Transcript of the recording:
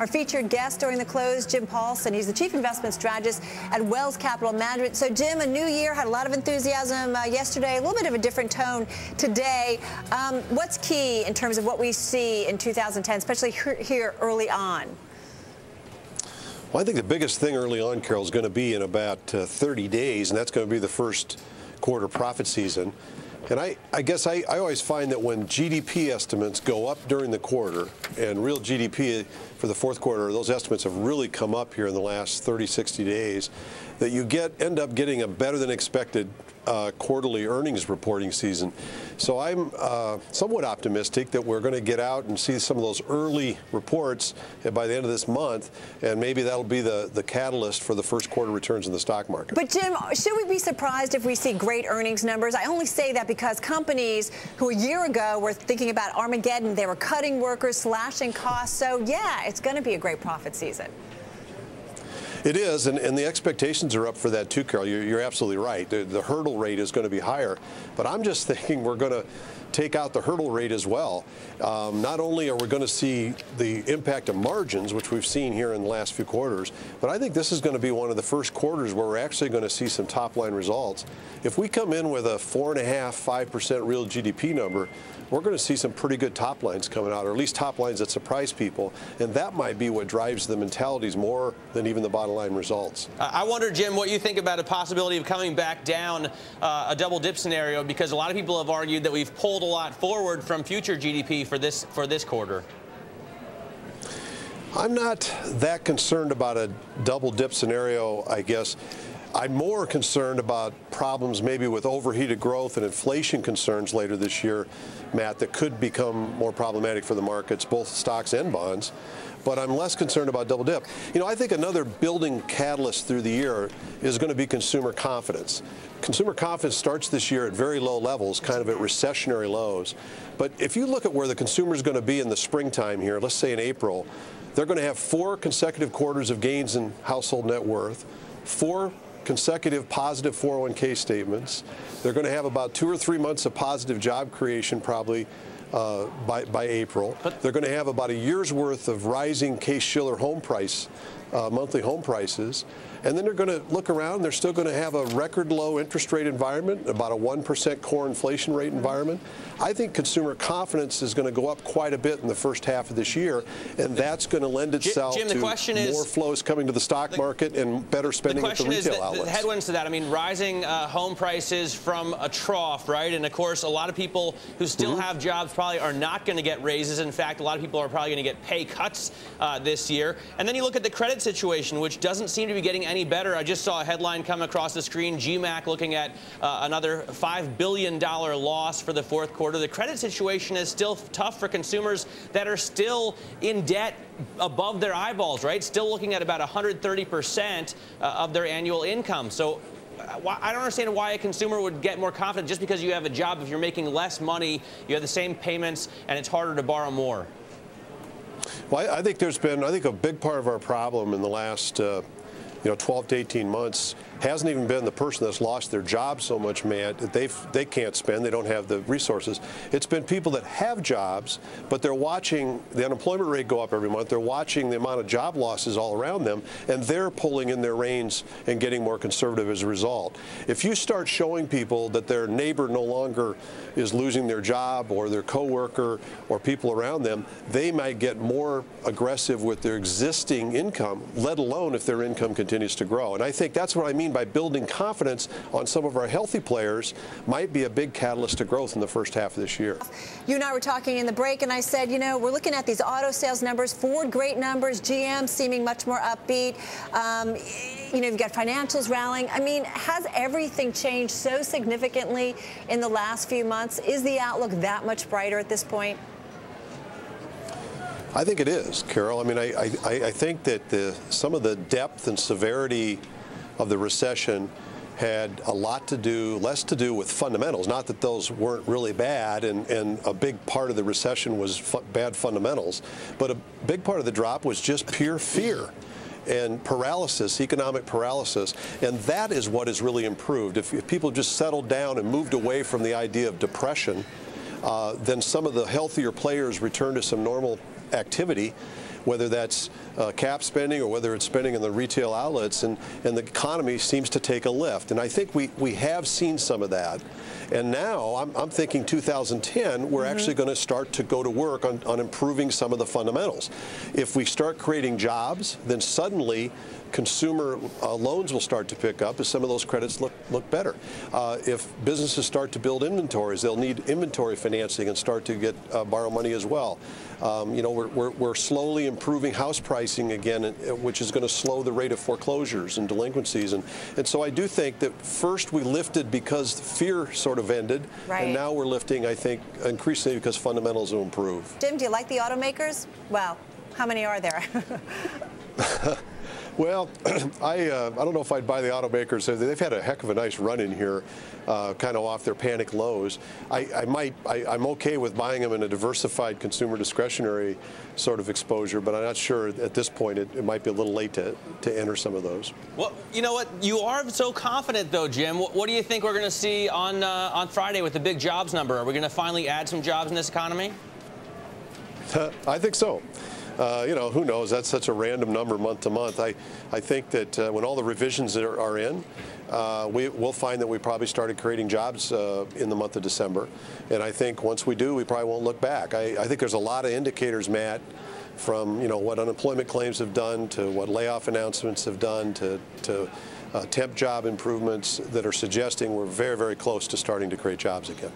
Our featured guest during the close, Jim Paulsen. He's the Chief Investment Strategist at Wells Capital Management. So, Jim, a new year, had a lot of enthusiasm yesterday, a little bit of a different tone today. What's key in terms of what we see in 2010, especially here early on? Well, I think the biggest thing early on, Carol, is going to be in about 30 days, and that's going to be the first quarter profit season. And I guess I always find that when GDP estimates go up during the quarter, and real GDP for the fourth quarter, those estimates have really come up here in the last 30, 60 days, that you end up getting a better than expected quarterly earnings reporting season. So I'm somewhat optimistic that we're going to get out and see some of those early reports by the end of this month, and maybe that'll be the catalyst for the first quarter returns in the stock market. But, Jim, should we be surprised if we see great earnings numbers? I only say that because companies who a year ago were thinking about Armageddon, they were cutting workers, slashing costs. So, yeah, it's going to be a great profit season. It is, and the expectations are up for that too, Carol. You're absolutely right. The hurdle rate is going to be higher, but I'm just thinking we're going to take out the hurdle rate as well. Not only are we going to see the impact of margins, which we've seen here in the last few quarters, but I think this is going to be one of the first quarters where we're actually going to see some top-line results. If we come in with a 4.5–5% real GDP number, we're going to see some pretty good top lines coming out, or at least top lines that surprise people, and that might be what drives the mentalities more than even the bottom line results. I wonder, Jim, what you think about a possibility of coming back down a double dip scenario, because a lot of people have argued that we've pulled a lot forward from future GDP for this quarter. I'm not that concerned about a double dip scenario, I guess. I'm more concerned about problems maybe with overheated growth and inflation concerns later this year, Matt, that could become more problematic for the markets, both stocks and bonds. But I'm less concerned about double dip. You know, I think another building catalyst through the year is going to be consumer confidence. Consumer confidence starts this year at very low levels, kind of at recessionary lows. But if you look at where the consumer is going to be in the springtime here, let's say in April, they're going to have 4 consecutive quarters of gains in household net worth, 4 consecutive positive 401k statements. They're going to have about 2 or 3 months of positive job creation probably by April. They're going to have about a year's worth of rising Case-Shiller home price, monthly home prices. And then they're going to look around. They're still going to have a record low interest rate environment, about a 1% core inflation rate environment. I think consumer confidence is going to go up quite a bit in the first half of this year, and that's going to lend itself Jim, to more flows coming to the stock market and better spending at the retail outlets. The headwinds to that, I mean, rising home prices from a trough, right? And, of course, a lot of people who still have jobs probably are not going to get raises. In fact, a lot of people are probably going to get pay cuts this year. And then you look at the credit situation, which doesn't seem to be getting any better. I just saw a headline come across the screen, GMAC looking at another $5 billion loss for the fourth quarter. The credit situation is still tough for consumers that are still in debt above their eyeballs, right? Still looking at about 130% of their annual income. So I don't understand why a consumer would get more confident just because you have a job. If you're making less money, you have the same payments, and it's harder to borrow more. Well, I think there's been, a big part of our problem in the last 12 to 18 months hasn't even been the person that's lost their job so much, Matt, that they can't spend, they don't have the resources. It's been people that have jobs, but they're watching the unemployment rate go up every month. They're watching the amount of job losses all around them, and they're pulling in their reins and getting more conservative as a result. If you start showing people that their neighbor no longer is losing their job, or their coworker, or people around them, they might get more aggressive with their existing income, let alone if their income continues to grow. And I think that's what I mean by building confidence on some of our healthy players might be a big catalyst to growth in the first half of this year. You and I were talking in the break, and I said, you know, we're looking at these auto sales numbers, Ford great numbers, GM seeming much more upbeat. You know, you've got financials rallying. I mean, has everything changed so significantly in the last few months? Is the outlook that much brighter at this point? I think it is, Carol. I mean, I think that some of the depth and severity of the recession had a lot to do, less to do with fundamentals. Not that those weren't really bad, and a big part of the recession was bad fundamentals, but a big part of the drop was just pure fear and paralysis, economic paralysis, and that is what has really improved. If people just settled down and moved away from the idea of depression, then some of the healthier players return to some normal activity. whether that's cap spending or whether it's spending in the retail outlets, and the economy seems to take a lift. And I think we have seen some of that. And now I'm thinking 2010, we're actually going to start to go to work on improving some of the fundamentals. If we start creating jobs, then suddenly consumer loans will start to pick up as some of those credits look better. If businesses start to build inventories, they'll need inventory financing and start to get borrow money as well. You know, we're slowly improving house pricing again, which is going to slow the rate of foreclosures and delinquencies. And so I do think that first we lifted because fear sort of ended, and now we're lifting, I think, increasingly because fundamentals will improve. Jim, do you like the automakers? Well, how many are there? Well, I don't know if I'd buy the automakers. They've had a heck of a nice run in here, kind of off their panic lows. I'm okay with buying them in a diversified consumer discretionary sort of exposure, but I'm not sure at this point. It might be a little late to enter some of those. Well, you know what? You are so confident, though, Jim. What do you think we're going to see on Friday with the big jobs number? Are we going to finally add some jobs in this economy? I think so. You know, who knows? That's such a random number month to month. I think that when all the revisions are in, we'll find that we probably started creating jobs in the month of December. And I think once we do, we probably won't look back. I think there's a lot of indicators, Matt, from, you know, what unemployment claims have done to what layoff announcements have done to temp job improvements that are suggesting we're very, very close to starting to create jobs again.